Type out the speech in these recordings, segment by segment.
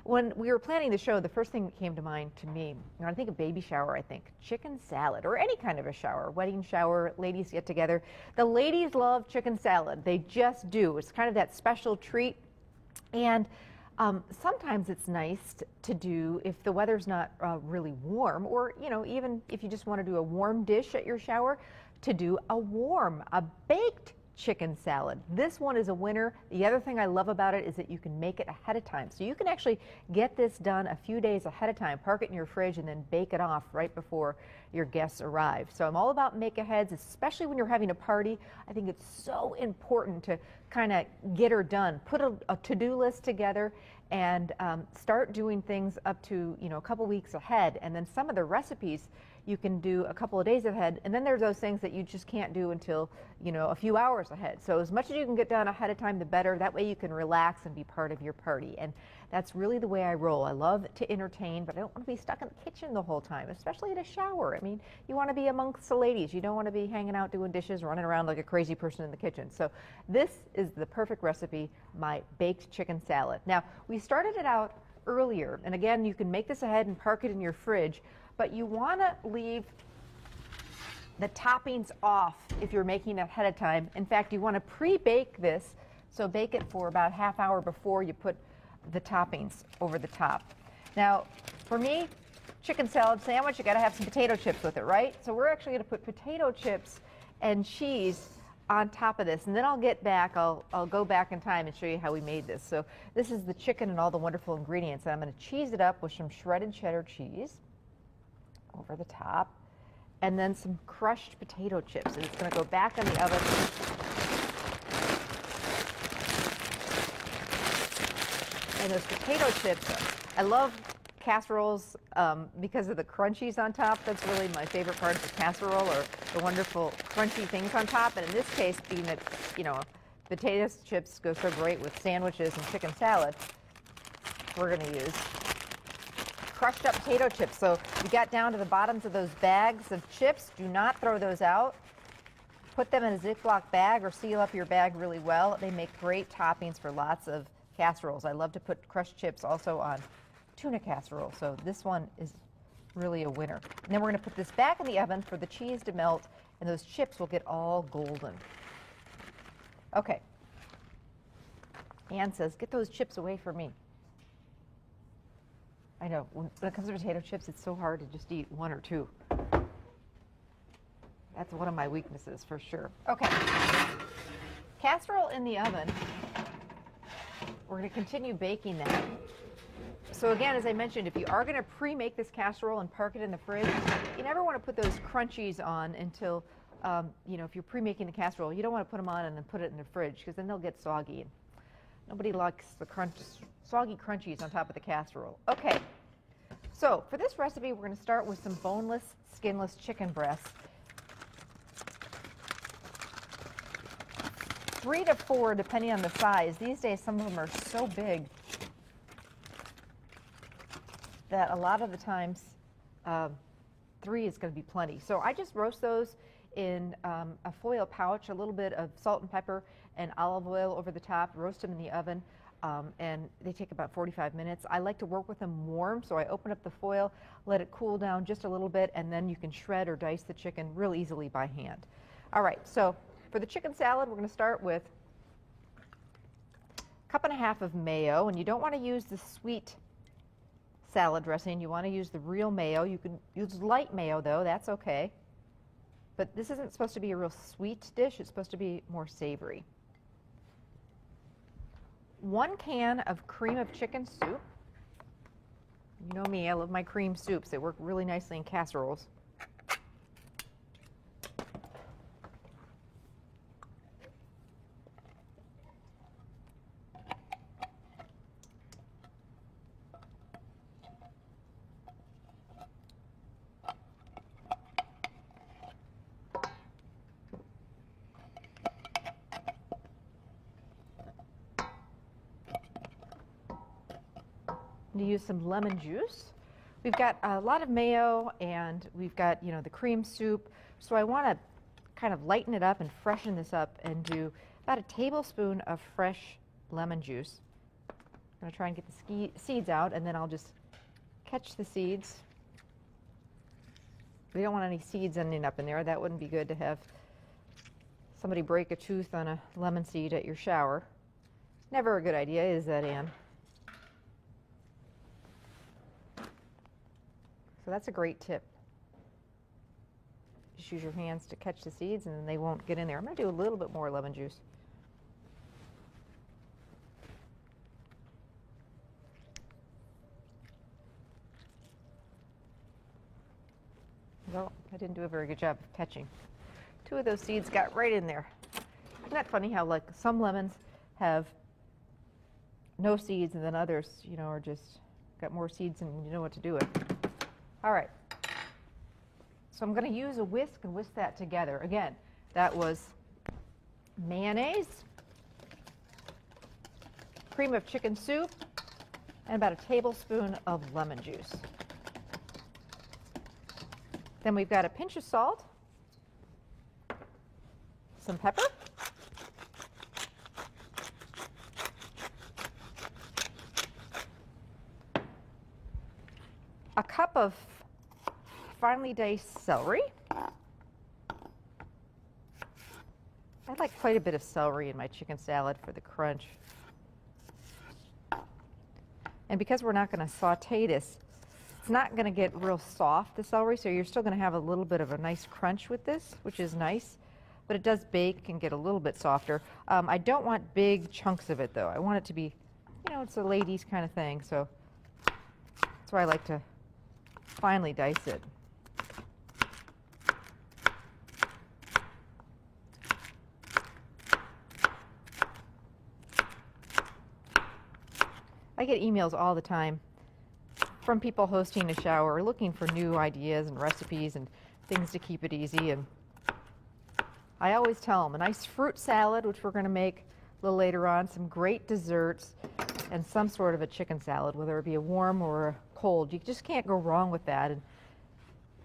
When we were planning the show, the first thing that came to mind to me, when I think of baby shower, I think chicken salad or any kind of a shower, wedding shower, ladies get together. The ladies love chicken salad. They just do. It's kind of that special treat. And sometimes it's nice to do if the weather's not really warm, or even if you just want to do a warm dish at your shower, to do a baked chicken salad. This one is a winner. The other thing I love about it is that you can make it ahead of time. So you can actually get this done a few days ahead of time, park it in your fridge, and then bake it off right before your guests arrive. So I'm all about make-aheads, especially when you're having a party. I think it's so important to kind of get her done. Put a to-do list together and start doing things up to a couple weeks ahead. And then some of the recipes you can do a couple of days ahead, and then there's those things that you just can't do until a few hours ahead. So as much as you can get done ahead of time, the better. That way you can relax and be part of your party. And that's really the way I roll. I love to entertain, but I don't want to be stuck in the kitchen the whole time, especially at a shower. I mean, you want to be amongst the ladies. You don't want to be hanging out doing dishes, running around like a crazy person in the kitchen. So this is the perfect recipe, my baked chicken salad. Now, we started it out earlier, and again, you can make this ahead and park it in your fridge, but you want to leave the toppings off if you're making it ahead of time. In fact, you want to pre-bake this, so bake it for about half hour before you put the toppings over the top. Now, for me, chicken salad sandwich, you got to have some potato chips with it, right? So we're actually going to put potato chips and cheese on top of this, and then I'll get back. I'll go back in time and show you how we made this. So this is the chicken and all the wonderful ingredients, and I'm going to cheese it up with some shredded cheddar cheese over the top, and then some crushed potato chips, and it's going to go back in the oven. And those potato chips, I love casseroles because of the crunchies on top. That's really my favorite part of the casserole, or the wonderful crunchy things on top. And in this case, being that potato chips go so great with sandwiches and chicken salad, we're going to use crushed up potato chips. So you got down to the bottoms of those bags of chips. Do not throw those out. Put them in a Ziploc bag or seal up your bag really well. They make great toppings for lots of casseroles. I love to put crushed chips also on tuna casserole. So this one is really a winner. And then we're going to put this back in the oven for the cheese to melt, and those chips will get all golden. Okay. Ann says, get those chips away from me. I know, when it comes to potato chips, it's so hard to just eat one or two. That's one of my weaknesses for sure. Okay, casserole in the oven. We're going to continue baking that. So again, as I mentioned, if you are going to pre-make this casserole and park it in the fridge, you never want to put those crunchies on until, if you're pre-making the casserole, you don't want to put them on and then put it in the fridge, because then they'll get soggy. Nobody likes the soggy crunchies on top of the casserole. Okay, so for this recipe, we're going to start with some boneless, skinless chicken breasts. 3 to 4, depending on the size. These days, some of them are so big that a lot of the times, 3 is going to be plenty. So I just roast those in a foil pouch, a little bit of salt and pepper and olive oil over the top, roast them in the oven, and they take about 45 minutes. I like to work with them warm, so I open up the foil, let it cool down just a little bit, and then you can shred or dice the chicken real easily by hand. All right, so for the chicken salad, we're going to start with a 1.5 cups of mayo, and you don't want to use the sweet salad dressing. You want to use the real mayo. You can use light mayo, though. That's okay. But this isn't supposed to be a real sweet dish. It's supposed to be more savory. 1 can of cream of chicken soup. You know me, I love my cream soups. They work really nicely in casseroles. To use some lemon juice. We've got a lot of mayo, and we've got the cream soup. So I want to kind of lighten it up and freshen this up and do about a tablespoon of fresh lemon juice. going to try and get the seeds out, and then I'll just catch the seeds. We don't want any seeds ending up in there. That wouldn't be good to have somebody break a tooth on a lemon seed at your shower. Never a good idea, is that, Anne? So that's a great tip. Just use your hands to catch the seeds and then they won't get in there. I'm going to do a little bit more lemon juice. Well, I didn't do a very good job of catching. 2 of those seeds got right in there. Isn't that funny how like some lemons have no seeds and then others, you know, are just got more seeds and you know what to do with. All right. So I'm going to use a whisk and whisk that together. Again, that was mayonnaise, cream of chicken soup, and about a tablespoon of lemon juice. Then we've got a pinch of salt, some pepper, a cup of finely diced celery. I like quite a bit of celery in my chicken salad for the crunch. And because we're not going to saute this, it's not going to get real soft, the celery, so you're still going to have a little bit of a nice crunch with this, which is nice. But it does bake and get a little bit softer. I don't want big chunks of it, though. I want it to be, you know, it's a ladies kind of thing, so that's why I like to finely dice it. I get emails all the time from people hosting a shower looking for new ideas and recipes and things to keep it easy. And I always tell them a nice fruit salad, which we're going to make a little later on, some great desserts, and some sort of a chicken salad, whether it be a warm or a cold. You just can't go wrong with that. And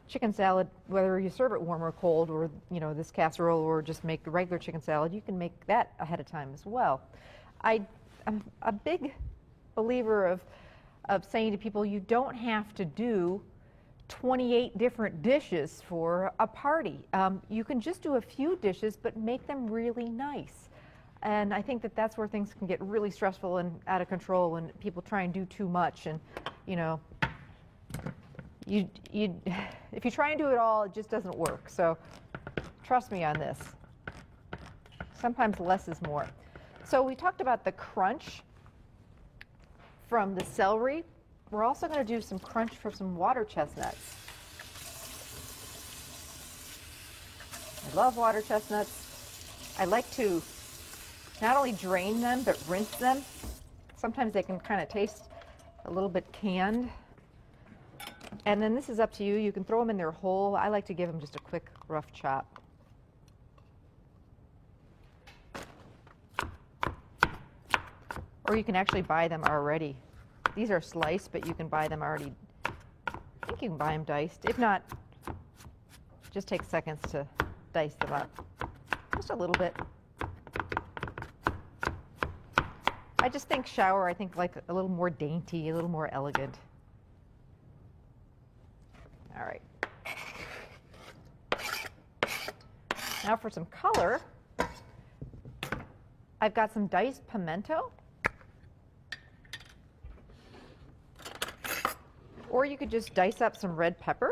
chicken salad, whether you serve it warm or cold, or you know, this casserole, or just make the regular chicken salad, you can make that ahead of time as well. I'm a big believer of saying to people, you don't have to do 28 different dishes for a party. You can just do a few dishes, but make them really nice. And I think that that's where things can get really stressful and out of control when people try and do too much. And, you know, if you try and do it all, it just doesn't work. So trust me on this. Sometimes less is more. So we talked about the crunch from the celery. We're also going to do some crunch for some water chestnuts. I love water chestnuts. I like to not only drain them, but rinse them. Sometimes they can kind of taste a little bit canned. And then this is up to you. You can throw them in their whole. I like to give them just a quick rough chop. Or you can actually buy them already. These are sliced, but you can buy them already. I think you can buy them diced. If not, just take seconds to dice them up. Just a little bit. I just think shower, I think like a little more dainty, a little more elegant. All right. Now for some color, I've got some diced pimento. Or you could just dice up some red pepper.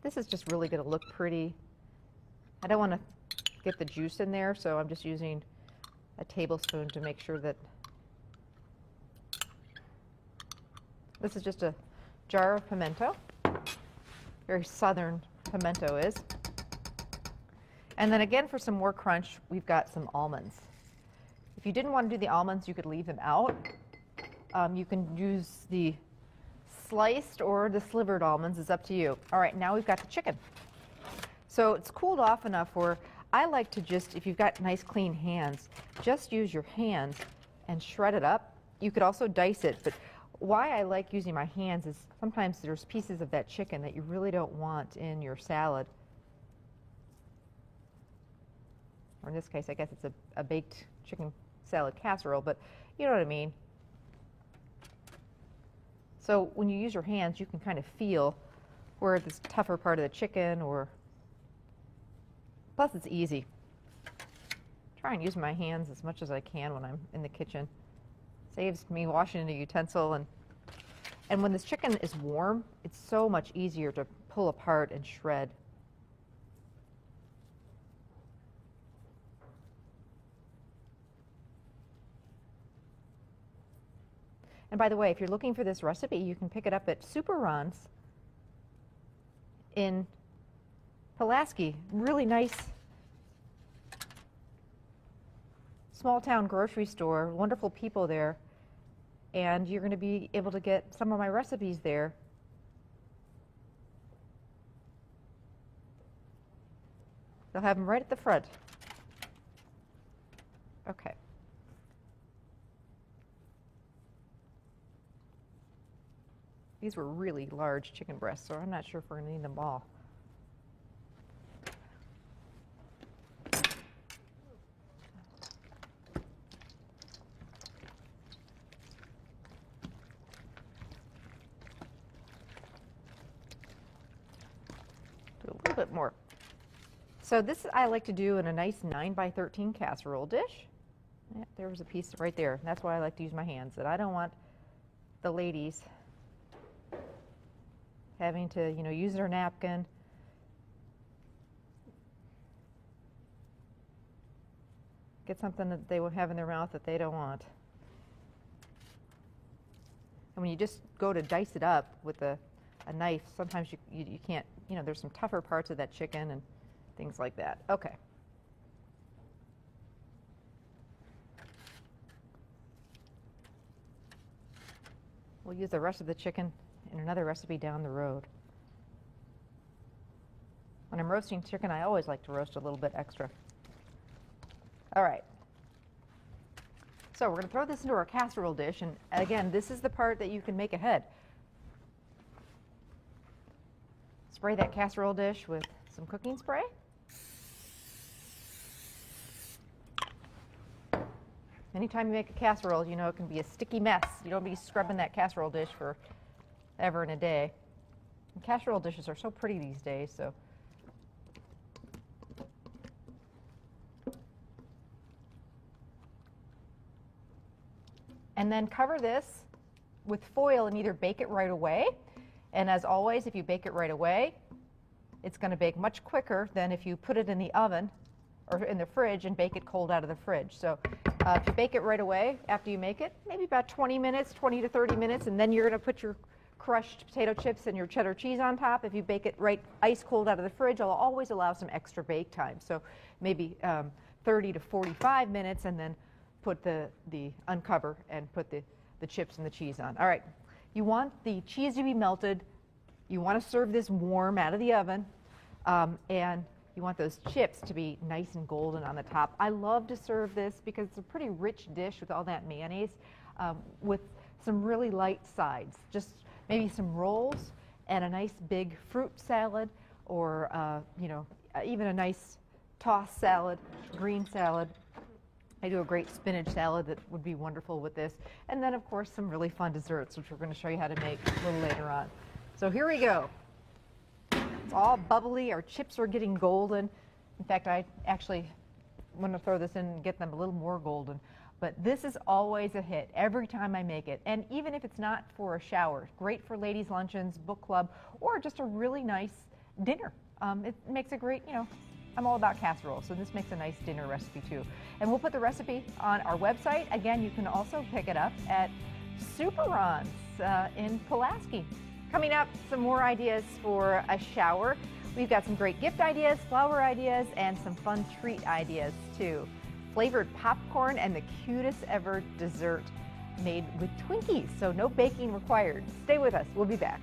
This is just really going to look pretty. I don't want to get the juice in there, so I'm just using a tablespoon to make sure that this is just a jar of pimento. Very southern pimento is. And then again, for some more crunch, we've got some almonds. If you didn't want to do the almonds, you could leave them out. You can use the sliced or the slivered almonds, is up to you. All right, now we've got the chicken. So it's cooled off enough where I like to just, if you've got nice clean hands, just use your hands and shred it up. You could also dice it, but why I like using my hands is sometimes there's pieces of that chicken that you really don't want in your salad. Or in this case, I guess it's a baked chicken salad casserole, but you know what I mean. So when you use your hands, you can kind of feel where this tougher part of the chicken, or plus it's easy. Try and use my hands as much as I can when I'm in the kitchen. Saves me washing a utensil, and when this chicken is warm, it's so much easier to pull apart and shred. And by the way, if you're looking for this recipe, you can pick it up at Super Ron's in Pulaski. Really nice small town grocery store, wonderful people there, and you're going to be able to get some of my recipes there. They'll have them right at the front. Okay. These were really large chicken breasts, so I'm not sure if we're going to need them all. Do a little bit more. So this I like to do in a nice 9x13 casserole dish. Yeah, there was a piece right there. That's why I like to use my hands. And I don't want the ladies having to, use their napkin. Get something that they will have in their mouth that they don't want. And when you just go to dice it up with a knife, sometimes you can't, there's some tougher parts of that chicken and things like that. Okay. We'll use the rest of the chicken in another recipe down the road. When I'm roasting chicken, I always like to roast a little bit extra. All right. So we're going to throw this into our casserole dish, and again, this is the part that you can make ahead. Spray that casserole dish with some cooking spray. Anytime you make a casserole, it can be a sticky mess. You don't be scrubbing that casserole dish for ever and a day. And casserole dishes are so pretty these days, so. And then cover this with foil and either bake it right away. And as always, if you bake it right away, it's going to bake much quicker than if you put it in the oven or in the fridge and bake it cold out of the fridge. So if you bake it right away after you make it, maybe about 20 minutes, 20 to 30 minutes, and then you're going to put your crushed potato chips and your cheddar cheese on top. If you bake it right ice cold out of the fridge, I'll always allow some extra bake time. So maybe 30 to 45 minutes, and then put the uncover and put the chips and the cheese on. All right, you want the cheese to be melted. You want to serve this warm out of the oven, and you want those chips to be nice and golden on the top. I love to serve this because it's a pretty rich dish with all that mayonnaise, with some really light sides. Just maybe some rolls and a nice big fruit salad, or even a nice tossed salad, green salad. I do a great spinach salad that would be wonderful with this. And then, of course, some really fun desserts, which we're going to show you how to make a little later on. So here we go. It's all bubbly. Our chips are getting golden. In fact, I actually want to throw this in and get them a little more golden. But this is always a hit every time I make it. And even if it's not for a shower, great for ladies' luncheons, book club, or just a really nice dinner. It makes a great, I'm all about casseroles, so this makes a nice dinner recipe too. And we'll put the recipe on our website. Again, you can also pick it up at Super Ron's in Pulaski. Coming up, some more ideas for a shower. We've got some great gift ideas, flower ideas, and some fun treat ideas too. Flavored popcorn and the cutest ever dessert made with Twinkies, so no baking required. Stay with us, we'll be back.